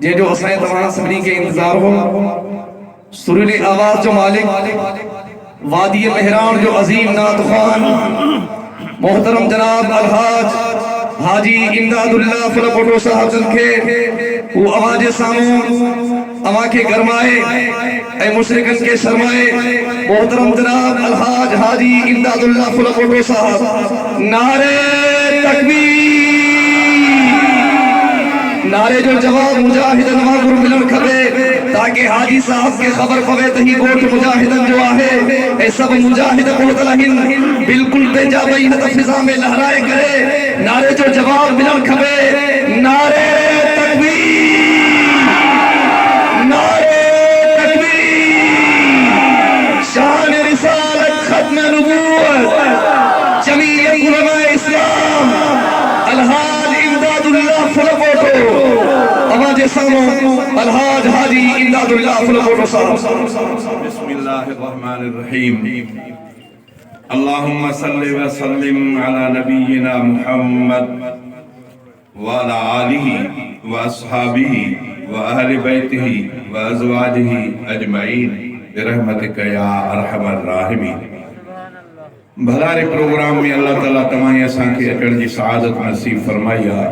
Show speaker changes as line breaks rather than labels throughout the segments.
جے جو اسائیں تمام سبری کے انتظار ہو سریلی آواز جو مالک وادی مہران جو عظیم نعت خوان محترم جناب الحاج حاجی امداد اللہ فلپوٹو صاحب جن کے وہ آواز ساموں اما کے گرمائے اے مشرکن کے شرمائے محترم جناب الحاج حاجی امداد اللہ فلپوٹو صاحب نعرے تکبیر نعرے جو جواب مجاہدن واگر ملن کھبے تاکہ حاجی صاحب کے خبر پوے تہی گوٹ مجاہدن جو آہے اے سب مجاہد بہتلہن بالکل بے جا بینت فضا میں لہرائے کرے نعرے جو جواب ملن کھبے نعرے تکبیر نعرے تکبیر شان رسالت ختم نبوت جمیع علماء اسلام الحاج امداد اللہ فلپوٹو آواز ساموں الحاج حاجی امداد اللہ فلپوٹو صاحب
بسم اللہ الرحمن الرحیم اللہم صلی وسلم علی نبینا محمد وعلی آلہ واصحابہ واہل بیتہ وازواجہ اجمعین برحمتک یا ارحم الراحمین بھلارے پروگرام میں اللہ تعالیٰ تمہیں اساں کے اچھن جی سعادت نصیب فرمائیا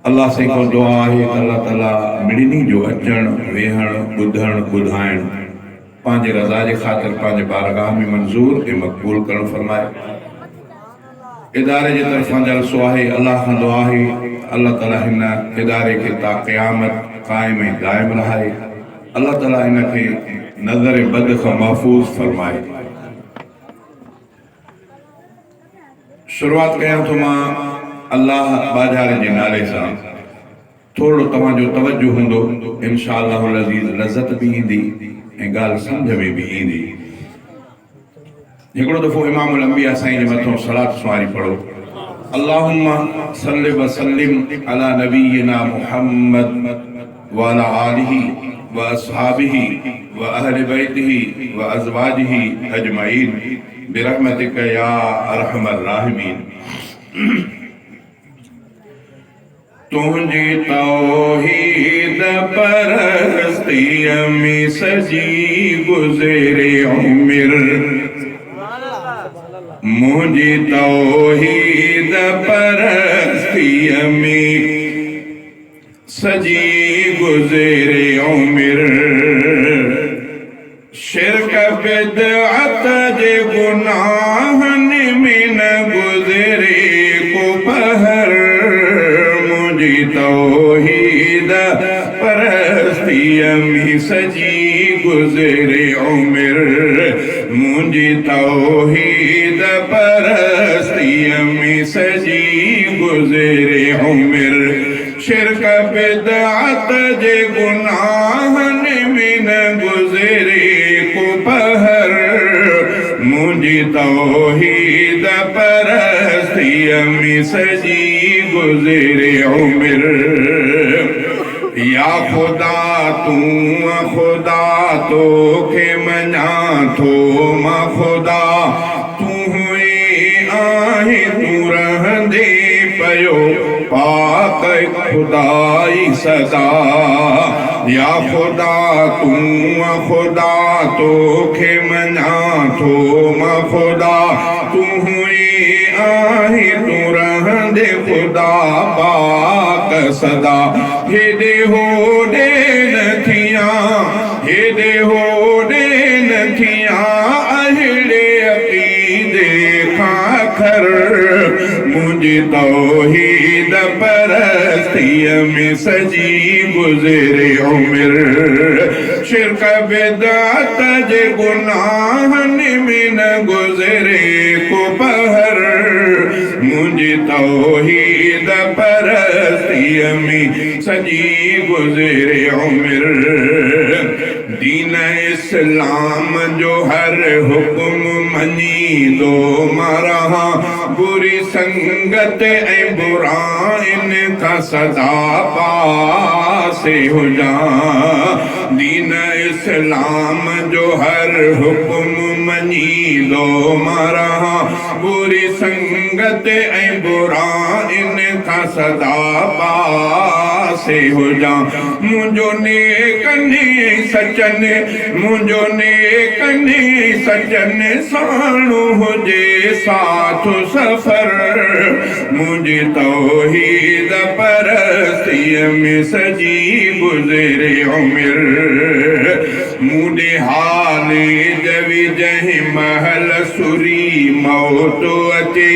اللہ سے کو دعا ہے کہ اللہ تعالیٰ مڑنی جو اچھن ویہن بدھن بدھائن پانچ رضا جے خاطر پانچ بارگاہ میں منظور کے مقبول کرن فرمائے ادارے جے طرفان جلسو ہے اللہ کا دعا ہے اللہ تعالیٰ ہنہ ادارے کے تا قیامت قائم دائم رہائے اللہ تعالیٰ ہنہ کے نظر بد کا محفوظ فرمائے شروعات کیا تو ماں اللہ باجار جے نالے سا تھوڑو تمہاں جو توجہ ہوں دو انشاءاللہ العزیز لذت بھی ہی دی گال سمجھ میں بھی ہی دی ہکڑو دفعہ امام الانبیاء سائیں جے متوں صلاة سواری پڑھو اللہم صلی وسلم علی نبینا محمد وعلی آلہ واصحابہ واہل بیتہ وازواجہ اجمعین برحمتک یا ارحم الراحمین تجھے توحید پرستی میں سجی گزرے عمر مجھے توحید پرستی میں سجی گزرے عمر شرک بدعت جے گناہن میں نہ گزرے کو پہر مجھے توحید پرستی میں سجی گزرے عمر مجھے توحید پرستی میں سجی گزرے عمر شرک بدعت جے گناہن میں نہ گزرے کو پہر مجھے توحید پرستی میں سجی گزرے عمر یا خدا تو کہ منا تو ما خدا تو ہوئی آہی تو رہ دے پیو پاک خدائی صدا یا خدا تو کہ منا تو ما خدا تو ہوئی آہی تو رہ دے خدا پاک صدا ہدے ہو دے نتھیاں ہدے ہو دے نتھیاں اہلِ عقیدے کھاکھر مجھے توحید پرستی میں سجی گزرے عمر شرک بدعت جے گناہن میں نہ گزرے کو پہر مجھے توحید پرستی میں سجی گزرے عمر دین اسلام جو ہر حکم منی دو مارہا بری سنگت اے برائن کا صدا پاسے ہو جا دین اسلام جو ہر حکم منی دو مارہا बुरी संगत ऐं बुरा इन खां सदा पासे हुजां मुंहिंजो नेकनि सचनि मुंहिंजो नेकनि सचनि साणु हुजे साथ सफ़र मुंहिंजी तौहीद परस्तीअ में सजी गुज़रे उमिरि मूंॾे हाले जवी जंहिं महल सुरी मौत अचे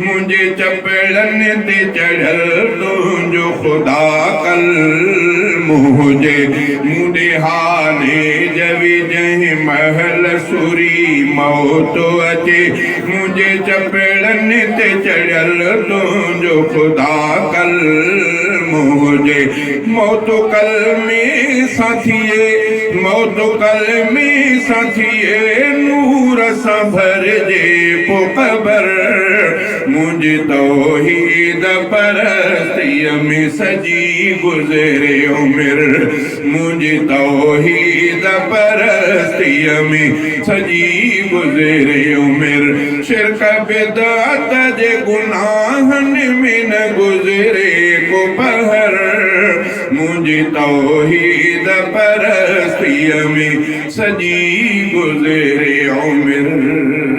मुंहिंजे चपड़नि ते चढ़ल तुंहिंजो ख़ुदा कल्म हुजे मूंॾे हाले जवी जंहिं महल सुरी मौत अचे मुंहिंजे चपड़नि ते चढ़ल तुंहिंजो ख़ुदा कल्म हुजे मौत कलमे साथिए मौत कलमे साथिए नूर सां भरजे पो क़बर मुंहिंजी तौहीद परस्तीअ में सजी गुज़रे उमिरि मुंहिंजी तौहीद परस्तीअ में सजी गुज़रे उमिरि शिरक बिदअत जे गुनाहनि में न गुज़रे को पहर मुंहिंजी तौहीद परस्तीअ में सजी गुज़रे उमिरि